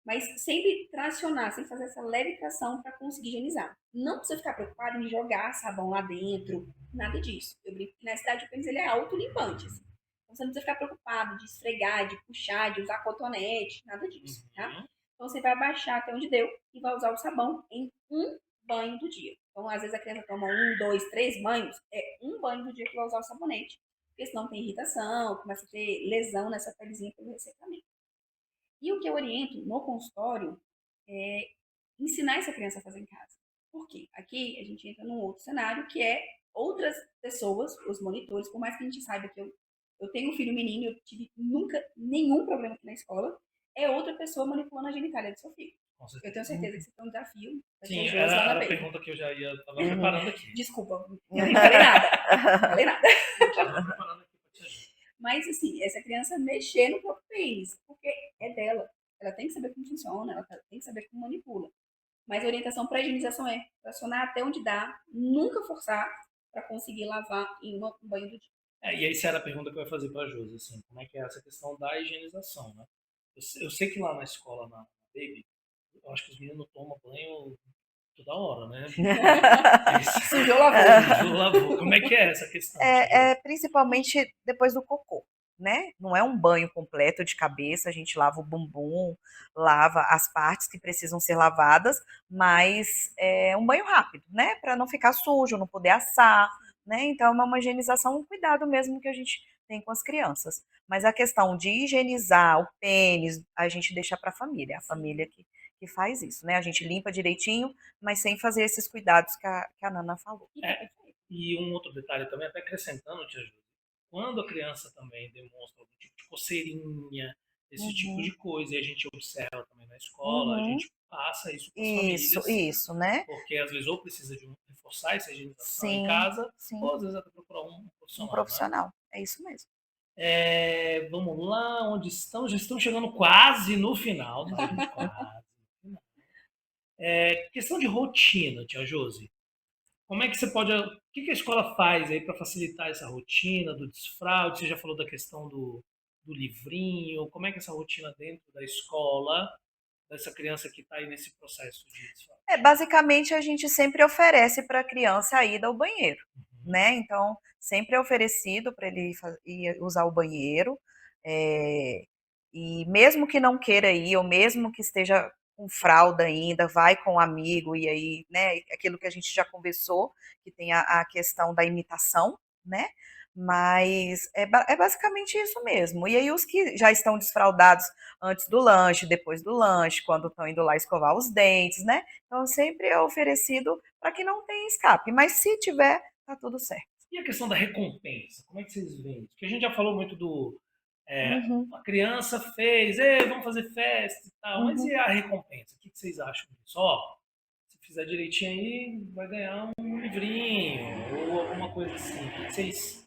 Mas sempre tracionar, sempre fazer essa leve tração para conseguir higienizar. Não precisa ficar preocupado em jogar sabão lá dentro, nada disso. Eu brinco que na cidade o pênis ele é autolimpante. Assim. Então você não precisa ficar preocupado de esfregar, de puxar, de usar cotonete, nada disso, tá? Então você vai abaixar até onde deu e vai usar o sabão em um banho do dia. Então às vezes a criança toma 1, 2, 3 banhos, é um banho do dia que vai usar o sabonete, porque senão tem irritação, começa a ter lesão nessa pelezinha pelo ressecamento. E o que eu oriento no consultório é ensinar essa criança a fazer em casa. Por quê? Aqui a gente entra num outro cenário que é outras pessoas, os monitores, por mais que a gente saiba que eu tenho um filho menino, eu tive nunca nenhum problema aqui na escola, é outra pessoa manipulando a genitália do seu filho. Eu tenho certeza que isso é um desafio. Sim, era a pergunta que eu já estava preparando aqui. Desculpa, eu nem falei nada. Não falei nada. Mas, assim, essa criança mexer no próprio pênis, porque é dela. Ela tem que saber como funciona, ela tem que saber como manipula. Mas a orientação para a higienização é tracionar até onde dá, nunca forçar para conseguir lavar em um banho do dia. E aí, essa era a pergunta que eu ia fazer para a Josi, assim, como é que é essa questão da higienização, né? Eu sei que lá na escola, na Baby, eu acho que os meninos tomam banho toda hora, né? Sujou, lavou. Como é que é essa questão? Principalmente depois do cocô, né? Não é um banho completo de cabeça, a gente lava o bumbum, lava as partes que precisam ser lavadas, mas é um banho rápido, né? Para não ficar sujo, não poder assar, né? Então é uma higienização, um cuidado mesmo que a gente tem com as crianças. Mas a questão de higienizar o pênis, a gente deixa para a família que faz isso, né? A gente limpa direitinho, mas sem fazer esses cuidados que a Nana falou. E um outro detalhe também, até acrescentando, Tia Júlia, quando a criança também demonstra algum tipo de coceirinha, esse tipo de coisa, e a gente observa também na escola, a gente passa isso com as famílias, Isso, né? porque às vezes ou precisa de reforçar essa higienização em Sim, casa, sim. ou às vezes até procurar um Um profissional. profissional, é isso mesmo. Vamos lá, onde estamos? Já estamos chegando quase no final, tá, gente? Quase no final. Questão de rotina, Tia Josi. Como é que você pode. O que a escola faz aí para facilitar essa rotina do desfraude? Você já falou da questão do livrinho. Como é que é essa rotina dentro da escola, dessa criança que está aí nesse processo de desfraude? Basicamente, a gente sempre oferece para a criança a ida ao banheiro, né? Então, sempre é oferecido para ele ir usar o banheiro. E mesmo que não queira ir, ou mesmo que esteja com fralda ainda, vai com um amigo, e aí, né, aquilo que a gente já conversou, que tem a questão da imitação, né? Mas é basicamente isso mesmo. E aí, os que já estão desfraldados antes do lanche, depois do lanche, quando estão indo lá escovar os dentes, né? Então, sempre é oferecido para que não tenha escape. Mas se tiver, tá tudo certo. E a questão da recompensa? Como é que vocês veem? Porque a gente já falou muito do. Uhum. A criança fez, vamos fazer festa e tal, mas e a recompensa? O que vocês acham disso? Se fizer direitinho aí, vai ganhar um livrinho ou alguma coisa assim. O que vocês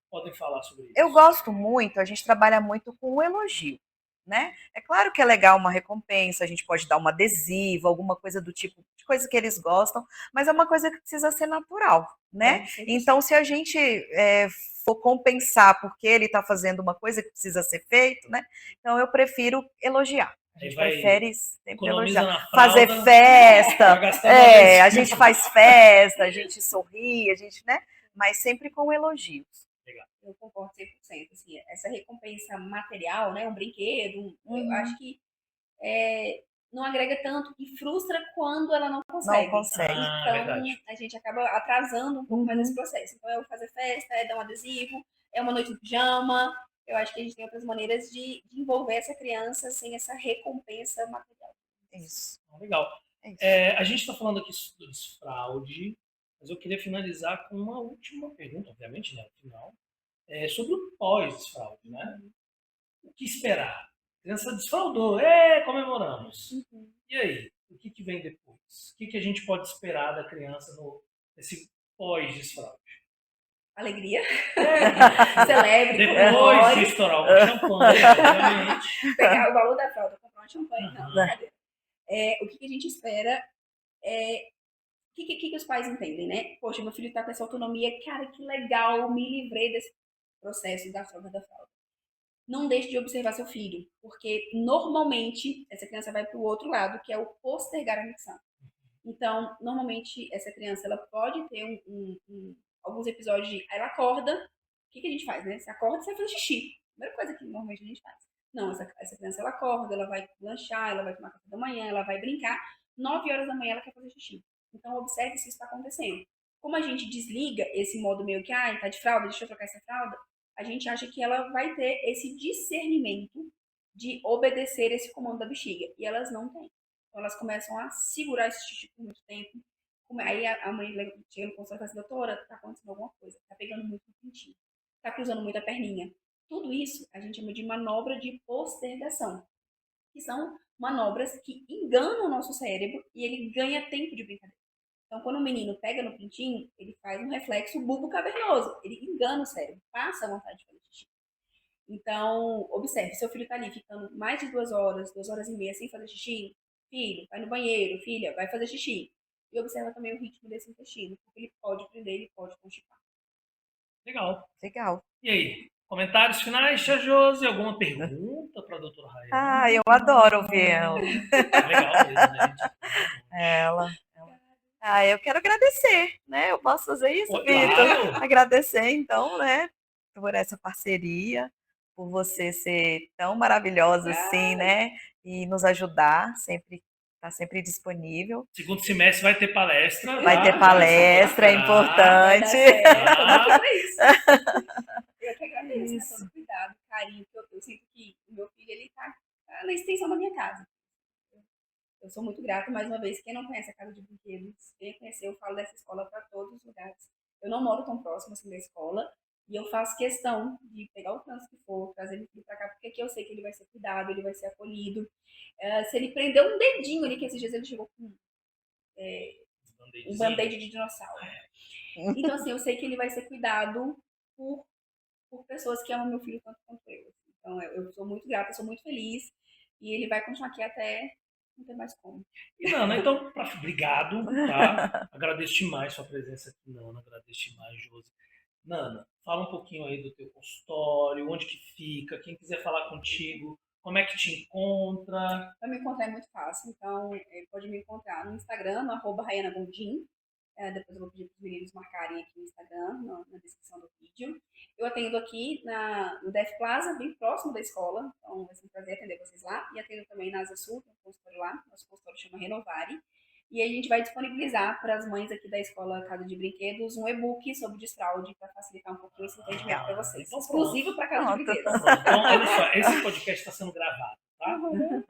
podem falar sobre isso? Eu gosto muito, a gente trabalha muito com o elogio, né? É claro que é legal uma recompensa, a gente pode dar um adesivo, alguma coisa do tipo, de coisa que eles gostam, mas é uma coisa que precisa ser natural, né? Então, se a gente for compensar porque ele está fazendo uma coisa que precisa ser feito, né? Então, eu prefiro elogiar. A gente prefere sempre elogiar. Fazer festa, a gente faz festa, a gente sorri, a gente, né? Mas sempre com elogios. Eu concordo 100%. Assim, essa recompensa material, né, um brinquedo, eu acho que não agrega tanto e frustra quando ela não consegue. Não consegue. Então, a gente acaba atrasando um pouco mais esse processo. Então, é fazer festa, é dar um adesivo, é uma noite de pijama. Eu acho que a gente tem outras maneiras de envolver essa criança sem essa recompensa material. Isso. Legal. A gente está falando aqui do desfraude, mas eu queria finalizar com uma última pergunta, obviamente, né, no final, sobre o pós-desfraude, né? O que esperar? A criança desfraudou, comemoramos. E aí? O que vem depois? O que a gente pode esperar da criança nesse pós-desfraude? Alegria. Celebre. Depois de estourar uma champanhe, obviamente. Pegar o valor da fralda, comprar uma champanhe. Não, brincadeira. O que a gente espera o que os pais entendem, né? Poxa, meu filho está com essa autonomia, cara, que legal, me livrei desse processo da fralda. Não deixe de observar seu filho, porque normalmente essa criança vai para o outro lado, que é o postergar a micção. Então, normalmente essa criança ela pode ter alguns episódios de ela acorda, o que a gente faz, né? Você acorda e você vai fazer xixi. Primeira coisa que normalmente a gente faz. Não, essa criança ela acorda, ela vai lanchar, ela vai tomar café da manhã, ela vai brincar. 9 horas da manhã ela quer fazer xixi. Então, observe se isso está acontecendo. Como a gente desliga esse modo meio que, tá de fralda, deixa eu trocar essa fralda, a gente acha que ela vai ter esse discernimento de obedecer esse comando da bexiga. E elas não têm. Então, elas começam a segurar esse xixi por muito tempo. Aí a mãe chega no consultório e fala assim, doutora, tá acontecendo alguma coisa, tá pegando muito no pintinho, tá cruzando muito a perninha. Tudo isso a gente chama de manobra de postergação, que são manobras que enganam o nosso cérebro e ele ganha tempo de brincadeira. Então, quando o menino pega no pintinho, ele faz um reflexo bulbo cavernoso. Ele engana o cérebro, passa a vontade de fazer xixi. Então, observe, seu filho está ali ficando mais de 2 horas, 2 horas e meia sem fazer xixi, filho, vai no banheiro, filha, vai fazer xixi. E observa também o ritmo desse intestino, porque ele pode prender, ele pode constipar. Legal. Legal. E aí? Comentários finais, Tia Josi? Alguma pergunta para a doutora Rayane? Eu adoro ouvir ela. Legal mesmo, né? Ela. Eu quero agradecer, né? Eu posso fazer isso, Vitor? Claro. Agradecer, então, né? Por essa parceria. por você ser tão maravilhosa assim, né? E nos ajudar, tá sempre disponível. Segundo semestre vai ter palestra. Vai tá? ter palestra, é Vai dar importante. certo, eu tô aqui pra isso. Eu que agradeço, né? Isso. Todo cuidado, carinho, que eu sinto que o meu filho, ele tá na extensão da minha casa. Eu sou muito grata, mais uma vez, quem não conhece a Casa de Brinquedos, quem conhecer, eu falo dessa escola para todos os lugares. Eu não moro tão próximo assim da escola, e eu faço questão de pegar o trânsito que for, trazer ele para cá, porque aqui eu sei que ele vai ser cuidado, ele vai ser acolhido. Se ele prender um dedinho ali, que esses dias ele chegou com um band-aid de dinossauro. Então, assim, eu sei que ele vai ser cuidado por, por pessoas que amam meu filho tanto quanto eu. Então, eu sou muito grata, sou muito feliz, e ele vai continuar aqui até não ter mais como. E, Nana, então, obrigado, tá? Agradeço demais sua presença aqui, Nana. Agradeço demais, Josi. Nana, fala um pouquinho aí do teu consultório, onde que fica, quem quiser falar contigo, como é que te encontra. Para me encontrar é muito fácil, então pode me encontrar no Instagram, no @RaianaGondim. Depois eu vou pedir para os meninos marcarem aqui no Instagram, na descrição do vídeo. Eu atendo aqui no DF Plaza, bem próximo da escola, então vai ser um prazer atender vocês lá. E atendo também na Asa Sul, tem um consultório lá, nosso consultório chama Renovare. E a gente vai disponibilizar para as mães aqui da escola Casa de Brinquedos um e-book sobre desfraude para facilitar um pouquinho esse entendimento para vocês. Então, Exclusivo para Casa de Brinquedos. Então, olha só, esse podcast está sendo gravado, tá?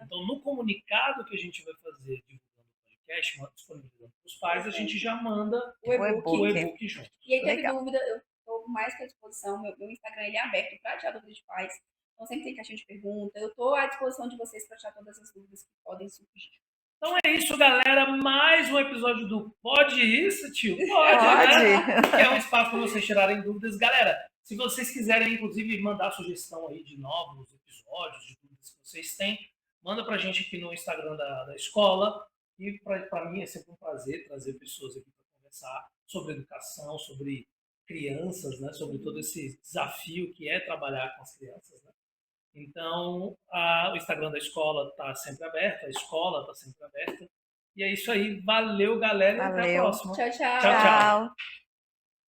Então, no comunicado que a gente vai fazer divulgando o podcast, disponibilizando para os pais, a gente já manda O e-book junto. E aí, teve Legal. dúvida, eu estou mais que à disposição. Meu Instagram ele é aberto para tirar dúvidas de pais. Então, sempre tem caixinha de pergunta. Eu estou à disposição de vocês para tirar todas as dúvidas que podem surgir. Então é isso, galera. Mais um episódio do Pode Isso, tio? Pode, né? Que é um espaço para vocês tirarem dúvidas. Galera, se vocês quiserem, inclusive, mandar sugestão aí de novos episódios, de dúvidas que vocês têm, manda pra gente aqui no Instagram da escola. E para mim é sempre um prazer trazer pessoas aqui para conversar sobre educação, sobre crianças, né? Sobre todo esse desafio que é trabalhar com as crianças, né? Então, o Instagram da escola está sempre aberto, a escola está sempre aberta. E é isso aí. Valeu, galera. E até a Valeu. próxima. Tchau, tchau. Tchau, tchau. Tchau.